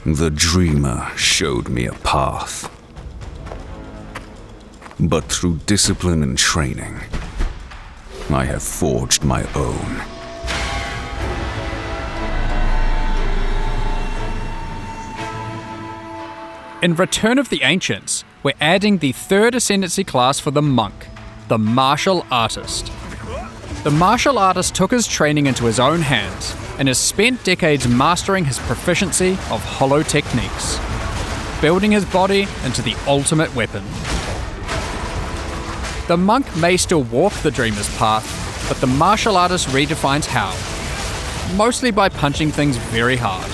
The dreamer showed me a path. But through discipline and training, I have forged my own. In Return of the Ancients, we're adding the third ascendancy class for the monk, the martial artist. The martial artist took his training into his own hands and has spent decades mastering his proficiency of hollow techniques, building his body into the ultimate weapon. The monk may still walk the dreamer's path, but the martial artist redefines how, mostly by punching things very hard.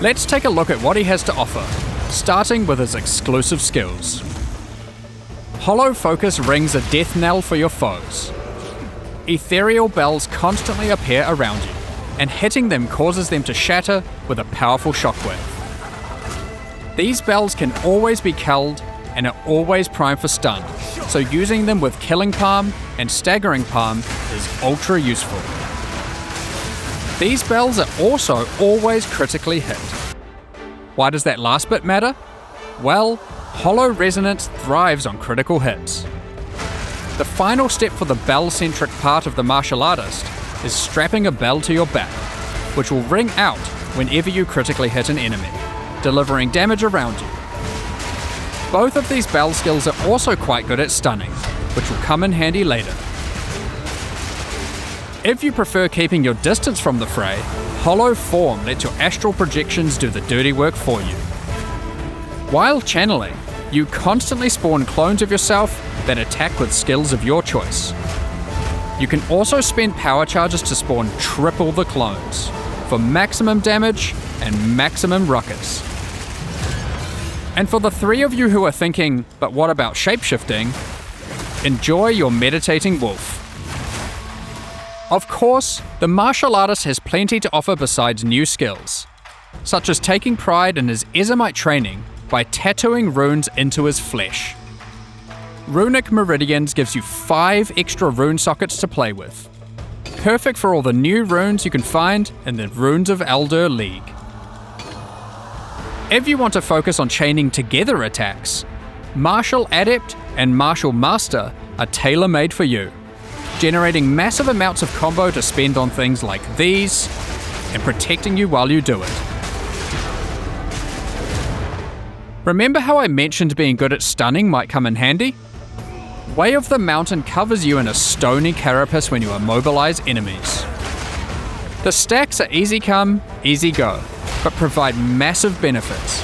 Let's take a look at what he has to offer, starting with his exclusive skills. Hollow Focus rings a death knell for your foes. Ethereal bells constantly appear around you, and hitting them causes them to shatter with a powerful shockwave. These bells can always be killed and are always primed for stun, so using them with Killing Palm and Staggering Palm is ultra useful. These bells are also always critically hit. Why does that last bit matter? Well, Hollow Resonance thrives on critical hits. The final step for the bell-centric part of the martial artist is strapping a bell to your back, which will ring out whenever you critically hit an enemy, delivering damage around you. Both of these bell skills are also quite good at stunning, which will come in handy later. If you prefer keeping your distance from the fray, Hollow Form lets your astral projections do the dirty work for you. While channeling, you constantly spawn clones of yourself that attack with skills of your choice. You can also spend power charges to spawn triple the clones, for maximum damage and maximum ruckus. And for the three of you who are thinking, but what about shapeshifting? Enjoy your meditating wolf. Of course, the martial artist has plenty to offer besides new skills, such as taking pride in his Ezomite training by tattooing runes into his flesh. Runic Meridians gives you 5 extra rune sockets to play with, perfect for all the new runes you can find in the Runes of Eldur League. If you want to focus on chaining together attacks, Martial Adept and Martial Master are tailor-made for you, generating massive amounts of combo to spend on things like these, and protecting you while you do it. Remember how I mentioned being good at stunning might come in handy? Way of the Mountain covers you in a stony carapace when you immobilize enemies. The stacks are easy come, easy go, but provide massive benefits,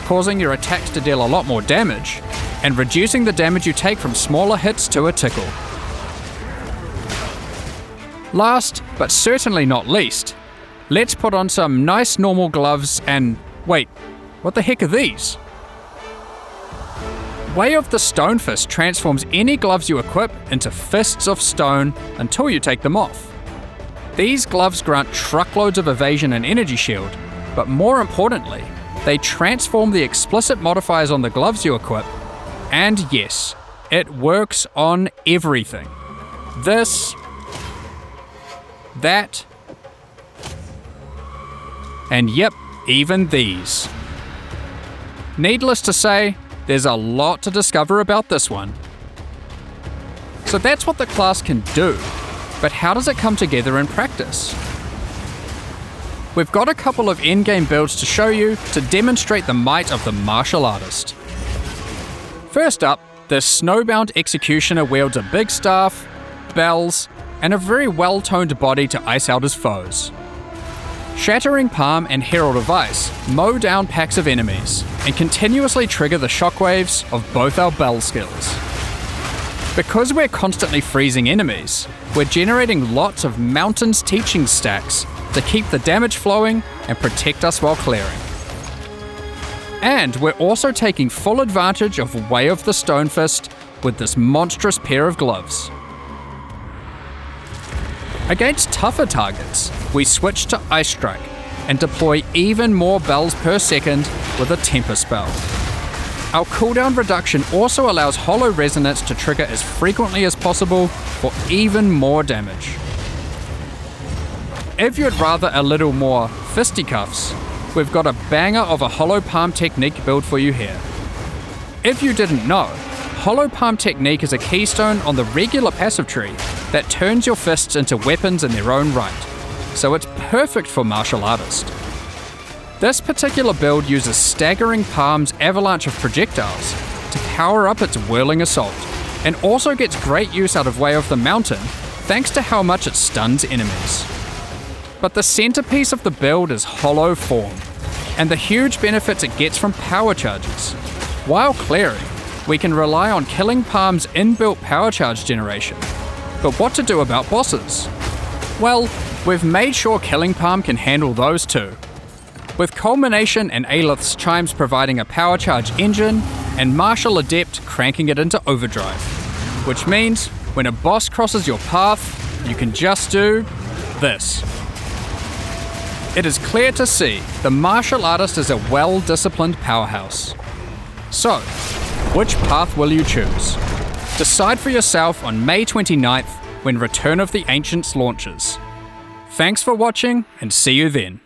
causing your attacks to deal a lot more damage, and reducing the damage you take from smaller hits to a tickle. Last, but certainly not least, let's put on some nice normal gloves and... wait, what the heck are these? Way of the Stone Fist transforms any gloves you equip into fists of stone until you take them off. These gloves grant truckloads of evasion and energy shield, but more importantly, they transform the explicit modifiers on the gloves you equip, and yes, it works on everything. This, that, and yep, even these. Needless to say, there's a lot to discover about this one. So that's what the class can do, but how does it come together in practice? We've got a couple of endgame builds to show you to demonstrate the might of the martial artist. First up, the Snowbound Executioner wields a big staff, bells, and a very well-toned body to ice out his foes. Shattering Palm and Herald of Ice mow down packs of enemies and continuously trigger the shockwaves of both our bell skills. Because we're constantly freezing enemies, we're generating lots of Mountain's Teaching stacks to keep the damage flowing and protect us while clearing. And we're also taking full advantage of Way of the Stone Fist with this monstrous pair of gloves. Against tougher targets, we switch to Ice Strike and deploy even more bells per second with a Temper spell. Our cooldown reduction also allows Hollow Resonance to trigger as frequently as possible for even more damage. If you'd rather a little more fisticuffs, we've got a banger of a hollow palm technique build for you here. If you didn't know, hollow palm technique is a keystone on the regular passive tree that turns your fists into weapons in their own right, so it's perfect for martial artists. This particular build uses staggering palm's avalanche of projectiles to power up its whirling assault, and also gets great use out of Way of the Mountain thanks to how much it stuns enemies. But the centerpiece of the build is hollow form, and the huge benefits it gets from power charges. While clearing, we can rely on killing Palm's inbuilt power charge generation. But what to do about bosses? Well, we've made sure Killing Palm can handle those too, with Culmination and Aelith's Chimes providing a power charge engine, and Martial Adept cranking it into overdrive. Which means, when a boss crosses your path, you can just do this. It is clear to see the martial artist is a well-disciplined powerhouse. So, which path will you choose? Decide for yourself on May 29th when Return of the Ancients launches. Thanks for watching, and see you then.